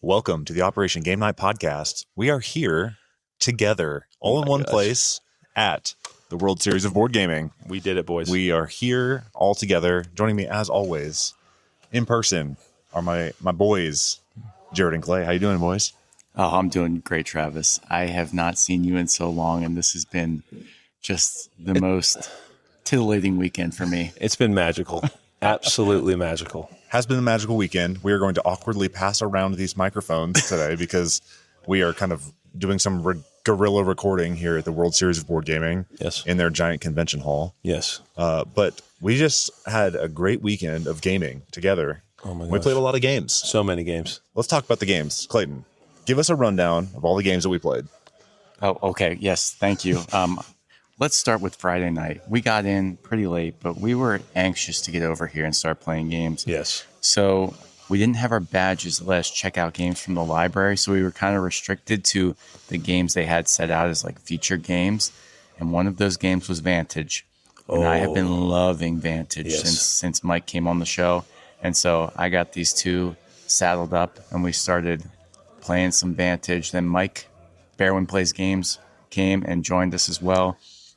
Welcome to the Operation Game Night podcast. We are here together, all in one place at the World Series of Board Gaming. We did it, boys. We are here all together. Joining me, as always, in person are my boys, Jared and Clay. How you doing, boys? Oh, I'm doing great, Travis. I have not seen you in so long, and this has been just the most titillating weekend for me. It's been magical. Absolutely magical. Has been a magical weekend. We are going to awkwardly pass around these microphones today because we are kind of doing some guerrilla recording here at the World Series of Board Gaming. Yes. In their giant convention hall. Yes. But we just had a great weekend of gaming together. Oh my gosh. We played a lot of games. So many games. Let's talk about the games. Clayton, give us a rundown of all the games that we played. Oh, okay. Yes, thank you. Let's start with Friday night. We got in pretty late, but we were anxious to get over here and start playing games. Yes. So we didn't have our badges to let us check out games from the library, so we were kind of restricted to the games they had set out as like featured games. And one of those games was Vantage. And I have been loving Vantage since Mike came on the show. And so I got these two saddled up, and we started playing some Vantage. Then Mike, BearwynPlaysGames, came and joined us as well.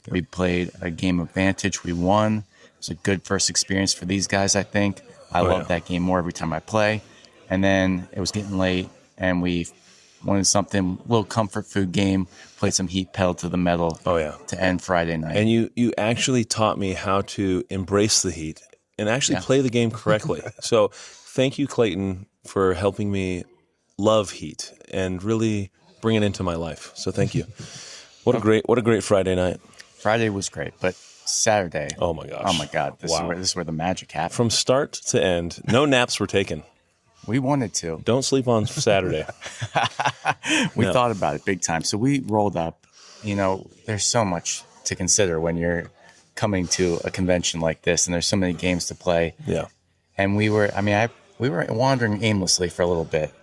We played a game of Vantage. We won. It was a good first experience for these guys, I think. I love that game more every time I play. And then it was getting late, and we wanted something, a little comfort food game, played some Heat Pedal to the Metal to end Friday night. And you actually taught me how to embrace the heat and actually play the game correctly. So thank you, Clayton, for helping me love heat and really bring it into my life. So thank you. What a great Friday night. Friday was great, but Saturday. Oh my gosh. Oh my God. This is where the magic happened. From start to end, no naps were taken. We wanted to. Don't sleep on Saturday. We thought about it big time. So we rolled up. You know, there's so much to consider when you're coming to a convention like this, and there's so many games to play. Yeah. And we were wandering aimlessly for a little bit,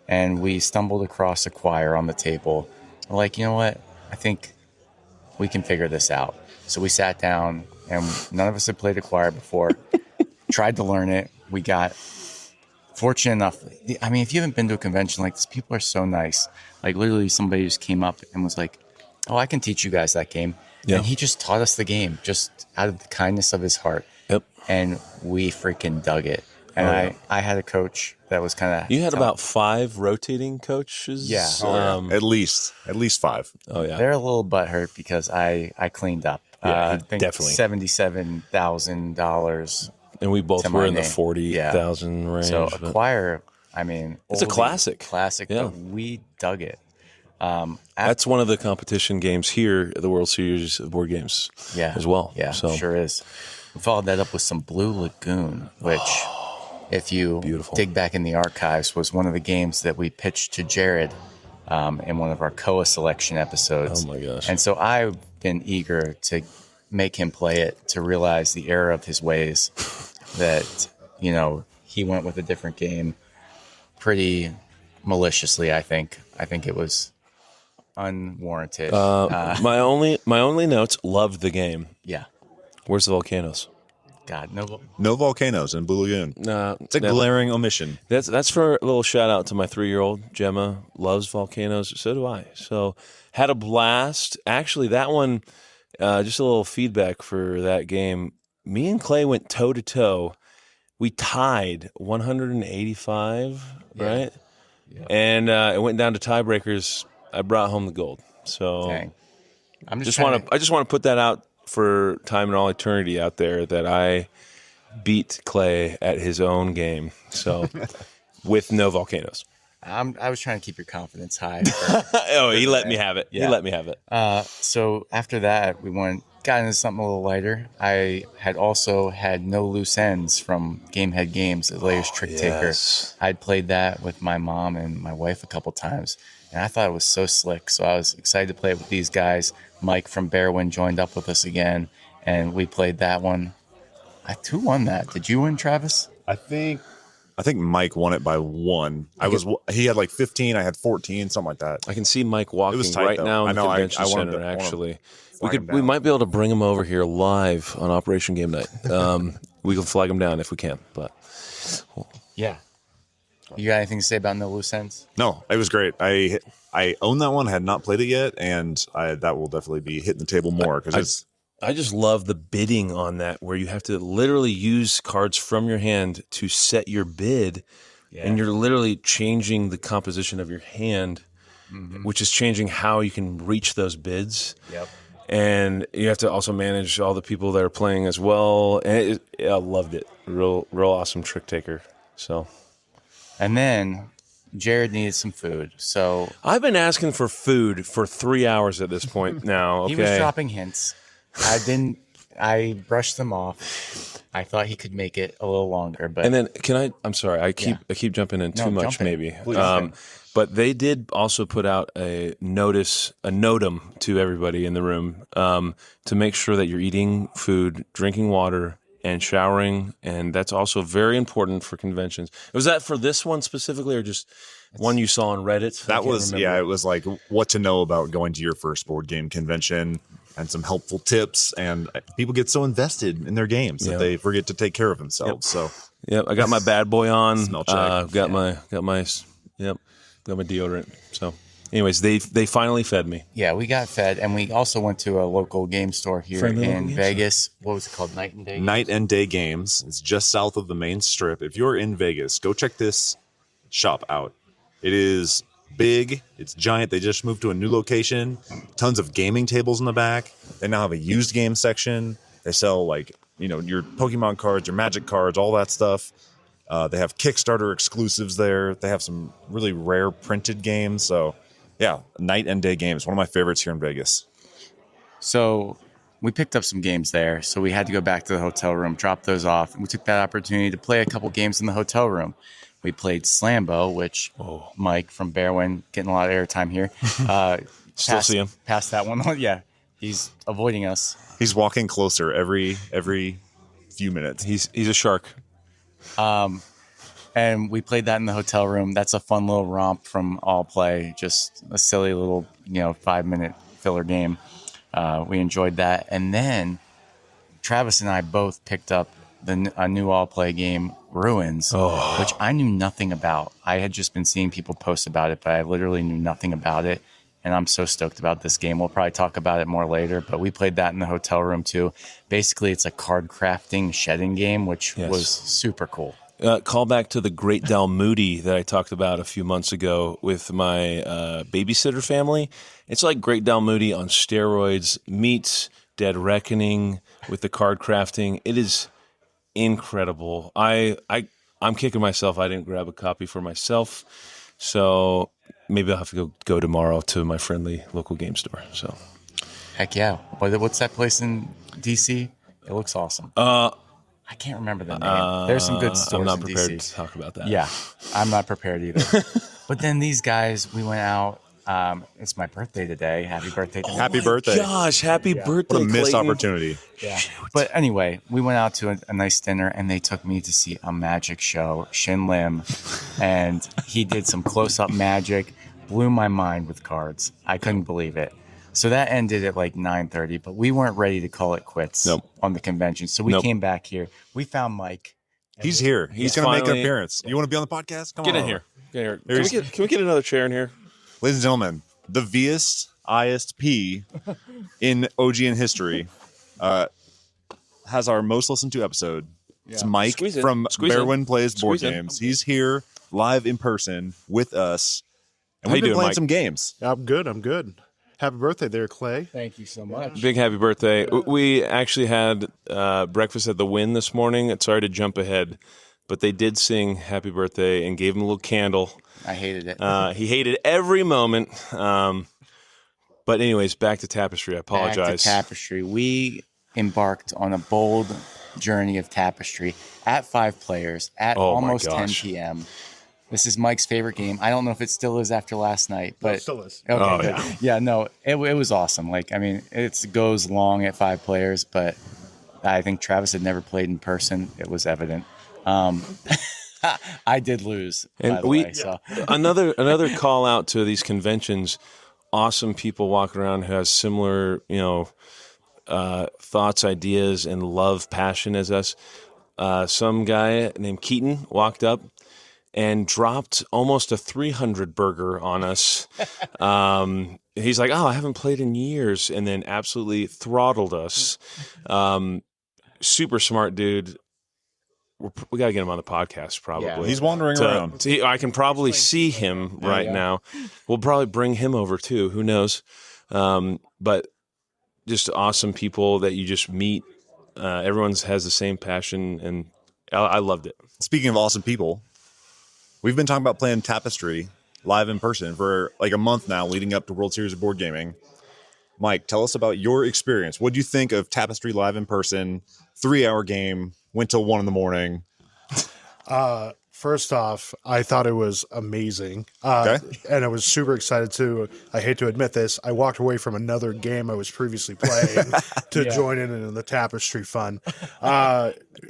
and we stumbled across Acquire on the table. We're like, you know what? I think we can figure this out. So we sat down, and none of us had played Acquire before. Tried to learn it. We got fortunate enough. I mean, if you haven't been to a convention like this, people are so nice. Like literally somebody just came up and was like, oh, I can teach you guys that game. Yeah. And he just taught us the game just out of the kindness of his heart. Yep. And we freaking dug it. And I had a coach that was kind of... You had about 5 rotating coaches? Yeah. At least 5. Oh, yeah. They're a little butthurt because I cleaned up. Yeah, I think definitely. $77,000. And we both were in the 40,000 range. So Acquire, I mean... It's a classic. Classic, but we dug it. That's one of the competition games here at the World Series of Board Games as well. Yeah, sure is. We followed that up with some Blue Lagoon, which... If you dig back in the archives, was one of the games that we pitched to Jared in one of our Koa selection episodes. Oh, my gosh. And so I've been eager to make him play it, to realize the error of his ways, that, you know, he went with a different game pretty maliciously, I think. I think it was unwarranted. My only notes, loved the game. Yeah. Where's the volcanoes? God, No volcanoes in Blue Lagoon. It's a glaring omission. That's for a little shout out to my 3-year-old. Gemma loves volcanoes. So do I. So had a blast. Actually, that one, just a little feedback for that game. Me and Clay went toe to toe. We tied 185, right? Yeah. And it went down to tiebreakers. I brought home the gold. So I just want to put that out for time and all eternity out there that I beat Clay at his own game. So with no volcanoes. I was trying to keep your confidence high. He let me have it. Yeah. He let me have it. So after that, we got into something a little lighter. I had also had No Loose Ends from Gamehead Games, the latest Trick Taker. I'd played that with my mom and my wife a couple times, and I thought it was so slick. So I was excited to play it with these guys. Mike from Bearwyn joined up with us again, and we played that one. Who won that? Did you win, Travis? I think Mike won it by 1. He had like 15, I had 14, something like that. I can see Mike walking tight, right though. now in the convention center, actually. We might be able to bring him over here live on Operation Game Night. We can flag him down if we can, but yeah. You got anything to say about No Loose Ends? No, it was great. I own that one. I had not played it yet, and that will definitely be hitting the table more because I just love the bidding on that, where you have to literally use cards from your hand to set your bid, and you're literally changing the composition of your hand, which is changing how you can reach those bids. Yep. And you have to also manage all the people that are playing as well. And I loved it. Real awesome trick taker. So, And then Jared needed some food, so I've been asking for food for 3 hours at this point now. Okay. he was dropping hints. I brushed them off. I thought he could make it a little longer, but And then I'm sorry, I keep jumping in too much jump in. maybe. Please. But they did also put out a notum to everybody in the room to make sure that you're eating food, drinking water, and showering, and that's also very important for conventions. Was that for this one specifically, or just one you saw on Reddit? that was it was like what to know about going to your first board game convention and some helpful tips. And people get so invested in their games that they forget to take care of themselves. So Yep, I got my bad boy on. Smell check. Got my deodorant. So, anyways, they finally fed me. yeah, we got fed, and we also went to a local game store here Friendly local in game Vegas. What was it called? Night and Day. Night and Day Games. It's just south of the main strip. If you're in Vegas, go check this shop out. It is big. It's giant. They just moved to a new location. Tons of gaming tables in the back. They now have a used game section. They sell your Pokemon cards, your Magic cards, all that stuff. They have Kickstarter exclusives there. They have some really rare printed games. So, yeah, Night and Day Games, one of my favorites here in Vegas. So we picked up some games there. So we had to go back to the hotel room, drop those off, and we took that opportunity to play a couple games in the hotel room. We played Slambo, which Mike from Bearwyn, getting a lot of airtime here. Still see him. Passed that one on. Yeah, he's avoiding us. He's walking closer every few minutes. He's a shark. And we played that in the hotel room. That's a fun little romp from All Play, just a silly little 5-minute filler game. We enjoyed that. And then Travis and I both picked up a new All Play game, Ruins, which I knew nothing about. I had just been seeing people post about it, but I literally knew nothing about it. And I'm so stoked about this game. We'll probably talk about it more later, but we played that in the hotel room too. Basically, it's a card crafting shedding game, which was super cool. Call back to the Great Dalmoody that I talked about a few months ago with my babysitter family. It's like Great Dalmoody on steroids meets Dead Reckoning with the card crafting. It is incredible. I'm kicking myself. I didn't grab a copy for myself, so maybe I'll have to go tomorrow to my friendly local game store. So, Heck yeah! What's that place in DC? It looks awesome. I can't remember the name. There's some good stores I'm not in prepared DC. to talk about that. Yeah, I'm not prepared either. But then these guys, we went out. It's my birthday today. Happy birthday to me. Happy birthday. Gosh, happy birthday, What a missed Clayton. opportunity. Yeah. But anyway, we went out to a nice dinner, and they took me to see a magic show, Shin Lim, and he did some close-up magic, blew my mind with cards. I couldn't believe it. So that ended at like 9:30, but we weren't ready to call it quits on the convention. So we came back here. We found Mike. He's here. He's going to make an Finally. appearance. You want to be on the podcast? Come Get on. in here. Get in There's- here. Can we get another chair in here? Ladies and gentlemen, the Viest ISP in OGN history has our most listened to episode. It's Mike Squeeze in. from Squeeze in. Bearwyn Plays Board Squeeze in. Games. He's here live in person with us. And How we've you been doing, playing Mike? some games. I'm good. Happy birthday there, Clay. Thank you so much. Big happy birthday. We actually had breakfast at the Wynn this morning. Sorry to jump ahead, but they did sing happy birthday and gave him a little candle. I hated it. He hated every moment. But anyways, back to Tapestry. I apologize. Back to Tapestry. We embarked on a bold journey of Tapestry at 5 players at Oh, my almost 10 gosh. p.m. This is Mike's favorite game. I don't know if it still is after last night, but It still is. Okay, Oh, good. Yeah, no, it was awesome. Like, I mean, it goes long at 5 players, but I think Travis had never played in person. It was evident. I did lose, by And the way. So another call out to these conventions. Awesome people walking around who has similar, thoughts, ideas, and love, passion as us. Some guy named Keaton walked up, and dropped almost a 300 burger on us. He's like, "Oh, I haven't played in years," and then absolutely throttled us. Super smart dude. We got to get him on the podcast, probably. Yeah. He's wandering around. I can probably see him right now. We'll probably bring him over too. Who knows? But just awesome people that you just meet. Everyone has the same passion, and I loved it. Speaking of awesome people, we've been talking about playing Tapestry live in person for like a month now, leading up to World Series of Board Gaming. Mike, tell us about your experience. What do you think of Tapestry live in person? 3-hour game, went till 1 a.m. First off, I thought it was amazing. Okay. And I was super excited to, I hate to admit this, I walked away from another game I was previously playing to join in the Tapestry fun.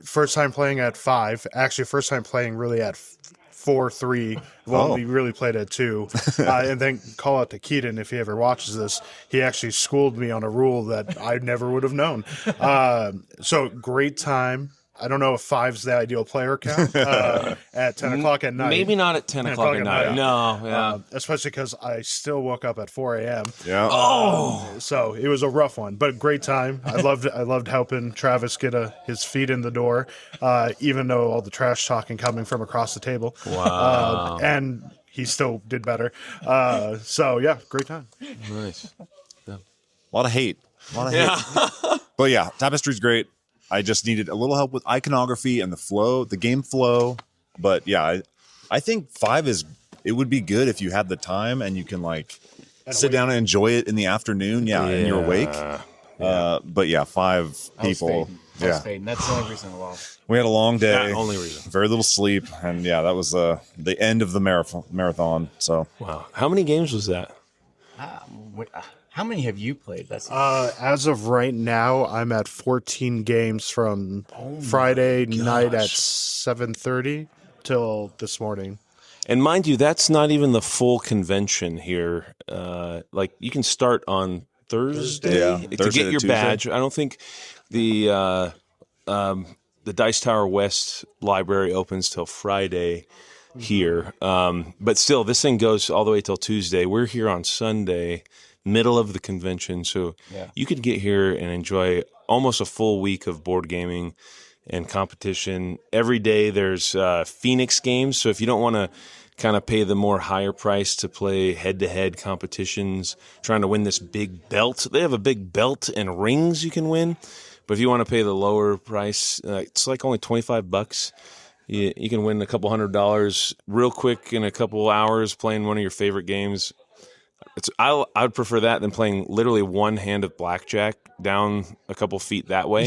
First time playing at 5, actually first time playing really at 4-3. We've only really played at 2. And then call out to Keaton if he ever watches this. He actually schooled me on a rule that I never would have known. So great time. I don't know if 5's the ideal player count at 10 o'clock at night. Maybe not at 10 o'clock at night. No, yeah. Especially because I still woke up at 4 a.m. Yeah. So it was a rough one, but great time. I loved helping Travis get his feet in the door, even though all the trash talking coming from across the table. Wow. And he still did better. So yeah, great time. Nice. A lot of hate. But yeah, Tapestry's great. I just needed a little help with iconography and the game flow. But yeah, I think 5 it would be good if you had the time and you can like sit down and enjoy it in the afternoon. Yeah. And you're awake. But yeah, 5 people. I was fading. That's the only reason I lost. We had a long day. Yeah, only reason. Very little sleep. And yeah, that was the end of the marathon. So Wow. How many games was that? How many have you played? That's As of right now, I'm at 14 games from Friday night at 7:30 till this morning. And mind you, that's not even the full convention here. Like you can start on Thursday to Thursday get to your Tuesday. badge. I don't think the Dice Tower West library opens till Friday here. But still, this thing goes all the way till Tuesday. We're here on Sunday, middle of the convention, so you could get here and enjoy almost a full week of board gaming and competition. Every day there's Phoenix games, so if you don't want to kind of pay the more higher price to play head-to-head competitions, trying to win this big belt, they have a big belt and rings you can win. But if you want to pay the lower price, it's like only $25. You can win a couple $100 real quick in a couple hours playing one of your favorite games. I would prefer that than playing literally one hand of blackjack down a couple feet that way.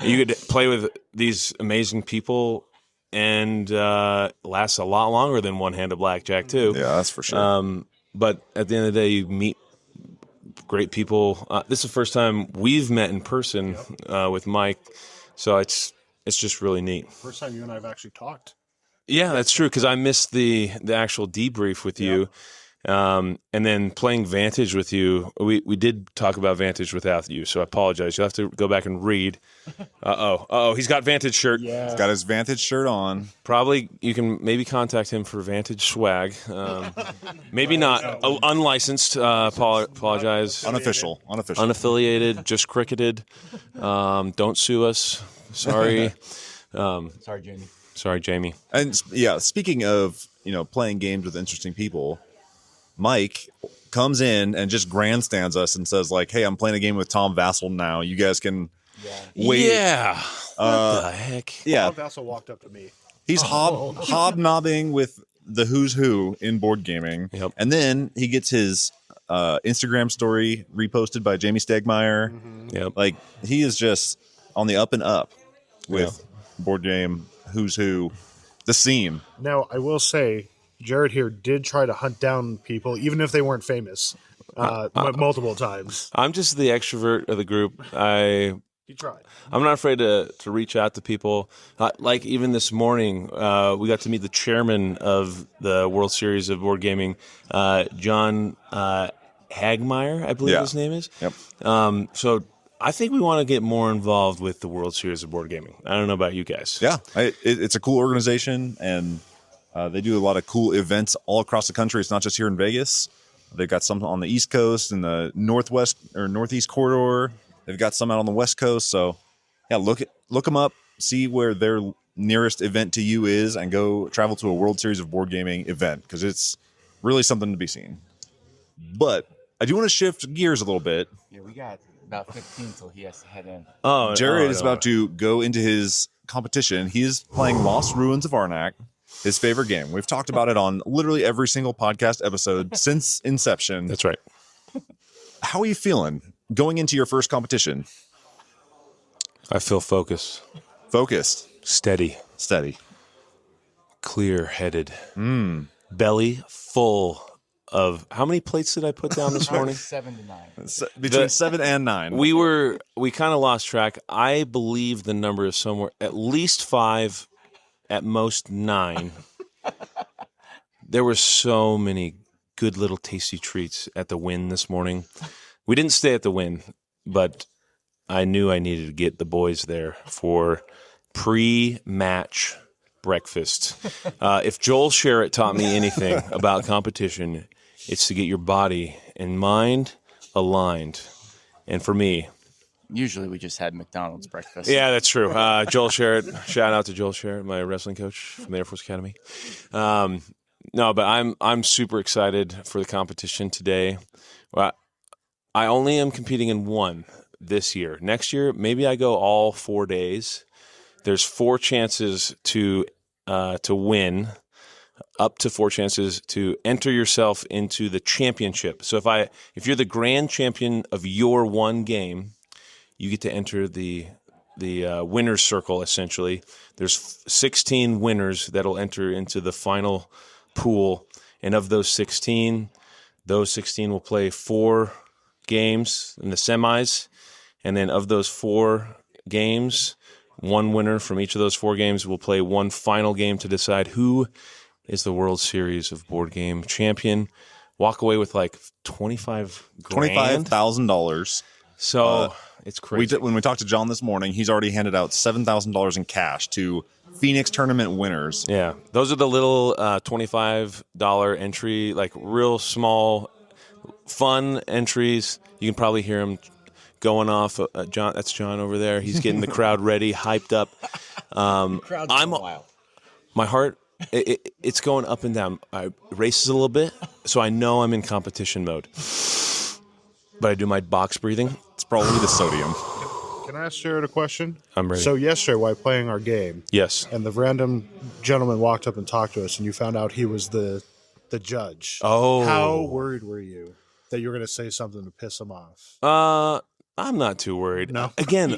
You could play with these amazing people and last a lot longer than one hand of blackjack too. yeah, that's for sure. But at the end of the day, you meet great people. This is the first time we've met in person with Mike, so it's just really neat. First time you and I have actually talked. Yeah, that's true, because I missed the actual debrief with you. And then playing Vantage with you, we did talk about Vantage without you, so I apologize. You'll have to go back and read. He's got Vantage shirt. Yeah. He's got his Vantage shirt on. Probably you can maybe contact him for Vantage swag. Maybe not. Unlicensed. Apologize. Unofficial. Unaffiliated. Just cricketed. Don't sue us. Sorry. sorry, Jamie. Sorry, Jamie. And yeah, speaking of, playing games with interesting people, Mike comes in and just grandstands us and says like, "Hey, I'm playing a game with Tom Vassell now. You guys can wait." Yeah. What the heck? Yeah. Tom Vassell walked up to me. He's hobnobbing with the who's who in board gaming. Yep. And then he gets his Instagram story reposted by Jamie Stegmeyer. Yep. Like, he is just on the up and up with board game who's who, the scene. Now, I will say, Jared here did try to hunt down people, even if they weren't famous, multiple times. I'm just the extrovert of the group. He tried. I'm not afraid to reach out to people. Like even this morning, we got to meet the chairman of the World Series of Board Gaming, John Hagmeyer, I believe his name is. Yep. So I think we want to get more involved with the World Series of Board Gaming. I don't know about you guys. Yeah. It's a cool organization, and They do a lot of cool events all across the country. It's not just here in Vegas. They've got some on the East Coast in the Northwest or Northeast corridor. They've got some out on the West Coast. So, yeah, look them up, see where their nearest event to you is, and go travel to a World Series of Board Gaming event because it's really something to be seen. But I do want to shift gears a little bit. Yeah, we got about 15 till he has to head in. Jared is about to go into his competition. He is playing Lost Ruins of Arnak, his favorite game. We've talked about it on literally every single podcast episode since inception. That's right. How are you feeling going into your first competition? I feel focused, steady, clear-headed, belly full of. How many plates did I put down this morning? 7 to 9. Between 7 and 9. We kind of lost track. I believe the number is somewhere at least 5, at most 9. There were so many good little tasty treats at the Wynn this morning. We didn't stay at the Wynn, but I knew I needed to get the boys there for pre-match breakfast. If Joel Sherritt taught me anything about competition, it's to get your body and mind aligned. And for me, Usually we just had McDonald's breakfast. yeah, that's true. Joel Sherritt, shout out to Joel Sherritt, my wrestling coach from the Air Force Academy. No, but I'm super excited for the competition today. Well, I only am competing in one this year. Next year, maybe I go all 4 days. There's 4 chances to win, up to 4 chances to enter yourself into the championship. So if you're the grand champion of your one game, you get to enter the winner's circle. Essentially, there's 16 winners that'll enter into the final pool, and of those 16 will play 4 games in the semis, and then of those 4 games, one winner from each of those 4 games will play one final game to decide who is the World Series of Board Game champion. Walk away with like $25,000. So it's crazy. When we talked to John this morning, he's already handed out $7,000 in cash to Phoenix tournament winners. Yeah, those are the little $25 entry, like real small, fun entries. You can probably hear him going off. John, that's John over there. He's getting the crowd ready, hyped up. Crowd's wild. My heart, it's going up and down. It races a little bit, so I know I'm in competition mode. But I do my box breathing. It's probably the sodium. Can I ask Jared a question? I'm ready. So yesterday, while playing our game, Yes. and the random gentleman walked up and talked to us, and you found out he was the judge. Oh. How worried were you that you were going to say something to piss him off? I'm not too worried. No. Again,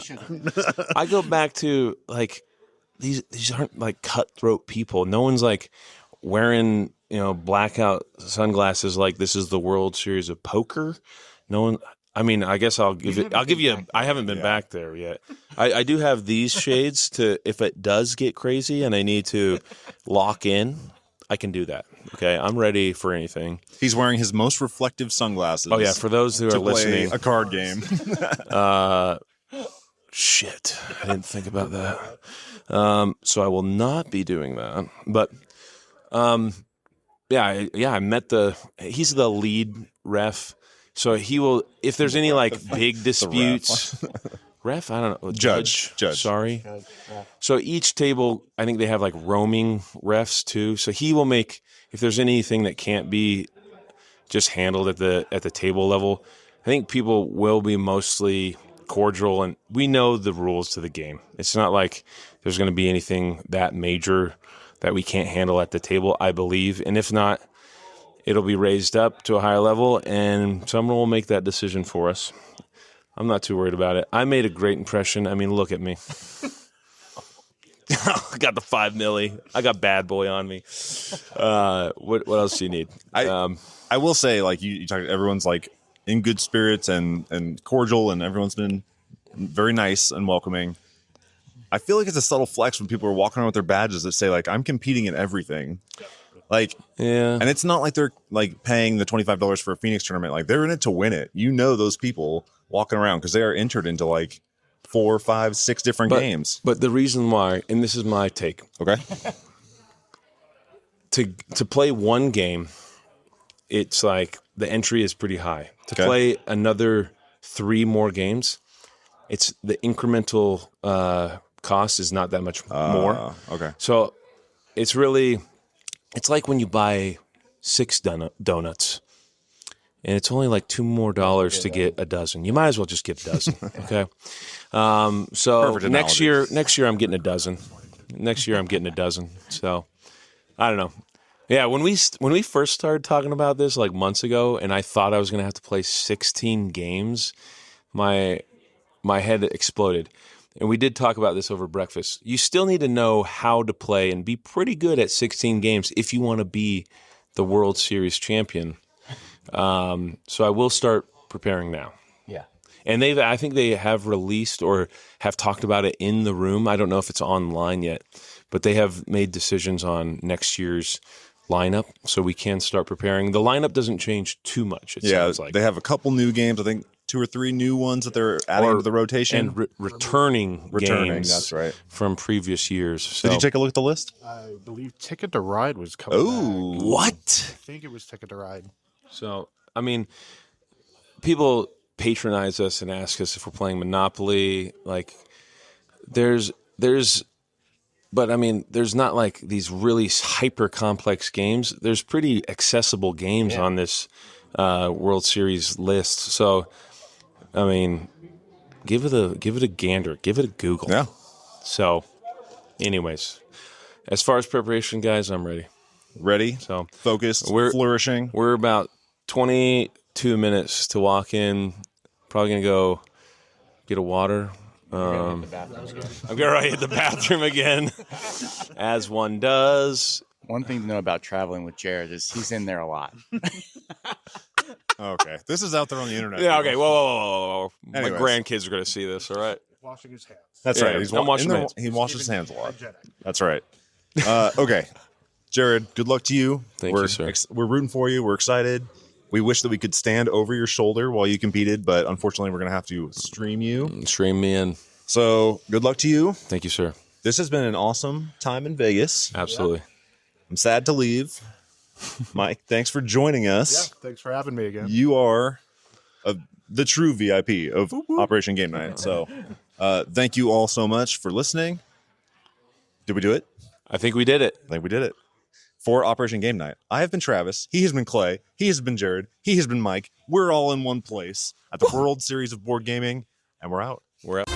I go back to like these aren't like cutthroat people. No one's like wearing, blackout sunglasses like this is the World Series of Poker. No one. I mean, I guess I'll give you. I haven't been back there yet. I do have these shades to if it does get crazy and I need to lock in, I can do that. Okay, I'm ready for anything. He's wearing his most reflective sunglasses. Oh yeah, for those who are listening, a card game. Shit, I didn't think about that. So I will not be doing that. But I met he's the lead ref. So he will, if there's any like big disputes, ref, I don't know, Judge. Sorry. So each table, I think they have like roaming refs too. So he will make, if there's anything that can't be just handled at the table level, I think people will be mostly cordial, and we know the rules to the game. It's not like there's going to be anything that major that we can't handle at the table, I believe. And if not, it'll be raised up to a higher level, and someone will make that decision for us. I'm not too worried about it. I made a great impression. I mean, look at me. I got the 5 milli. I got bad boy on me. What else do you need? I will say, like you talked, everyone's like in good spirits and cordial, and everyone's been very nice and welcoming. I feel like it's a subtle flex when people are walking around with their badges that say like I'm competing in everything. Like, Yeah. and it's not like they're like paying the $25 for a Phoenix tournament. Like they're in it to win it. Those people walking around because they are entered into like 4, 5, 6 different games. But the reason why, and this is my take. Okay. to play one game, it's like the entry is pretty high. To Okay. play another 3 more games, it's the incremental cost is not that much more. Okay. So it's like when you buy 6 donuts, and it's only like $2 more to get a dozen. You might as well just get a dozen. Okay. So Perfect next analogy. year I'm getting a dozen. Next year I'm getting a dozen. So I don't know. Yeah, when we first started talking about this like months ago, and I thought I was going to have to play 16 games, my head exploded. And we did talk about this over breakfast. You still need to know how to play and be pretty good at 16 games if you want to be the World Series champion. So I will start preparing now. Yeah. And I think they have released or have talked about it in the room. I don't know if it's online yet, but they have made decisions on next year's lineup, so we can start preparing. The lineup doesn't change too much. It sounds like they have a couple new games. I think 2 or 3 new ones that they're adding to the rotation. and returning games. That's right. From previous years. So. Did you take a look at the list? I believe Ticket to Ride was coming back. What? I think it was Ticket to Ride. So, I mean, people patronize us and ask us if we're playing Monopoly. Like, but I mean, there's not like these really hyper complex games. There's pretty accessible games on this World Series list. So, I mean, give it a gander, give it a Google. Yeah. So, anyways, as far as preparation, guys, I'm ready. Ready? So Focused, we're- flourishing. We're about 22 minutes to walk in. Probably gonna go get a water. I'm gonna hit the bathroom again, as one does. One thing to know about traveling with Jared is he's in there a lot. Okay. This is out there on the internet. Yeah. Okay. Whoa. My Anyways. grandkids are gonna see this. All right. Washing his hands. That's Yeah, right. He's I'm washing my hands. He washes his hands a lot. Hygienic. That's right. Okay. Jared, good luck to you. Thank you, sir. We're rooting for you. We're excited. We wish that we could stand over your shoulder while you competed, but unfortunately, we're going to have to stream you. Stream me in. So good luck to you. Thank you, sir. This has been an awesome time in Vegas. Absolutely. I'm sad to leave. Mike, thanks for joining Yeah, us. thanks for having me again. You are the true VIP of Operation Game Night. So thank you all so much for listening. Did we do it? I think we did it. I think we did it. For Operation Game Night, I have been Travis. He has been Clay. He has been Jared. He has been Mike. We're all in one place at the World Series of Board Gaming, and we're out. We're out.